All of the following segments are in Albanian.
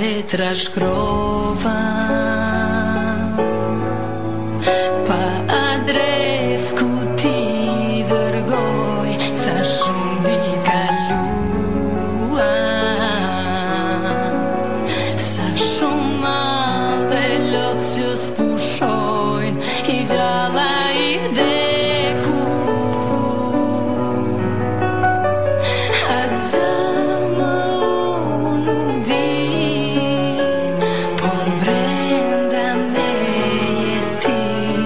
letra shkrova pa adres ku ti dërgoj, sa shumë di kaluan, sa shumë madhe lot që s'pushojnë, i gjalla i vdeku. Asgjë më unë nuk di, por brenda me jetim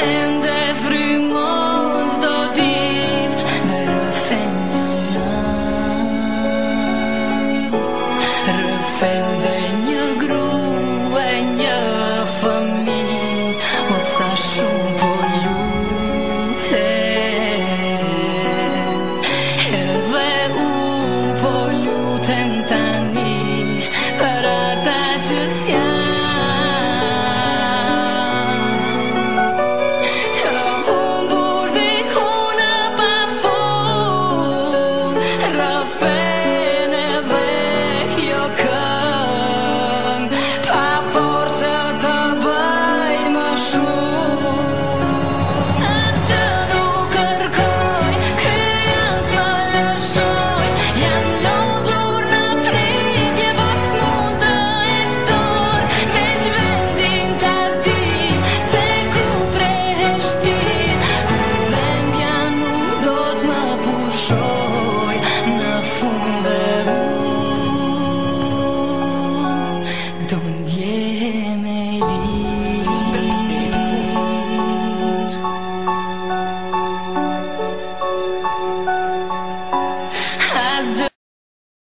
ende frymon çdo ditë dhe rëfen një nën, rëfen dhe një grua, një fëmijë, o sa shumë po lutem, edhe unë po lutem tani për ata që s'janë të humbur dikuna pa fund, rëfen edhe kjo këngë pa forcë që të bëj më shumë. Asgjë nuk kërkoj, ky janë më lëshoj, jam lodhur në pritje, po s'mund të heq dorë, veç vendin ta di se ku prehesh ti, kur dhembja nuk do t'më pushoj në fund dhe unë do ndjehem e lirë.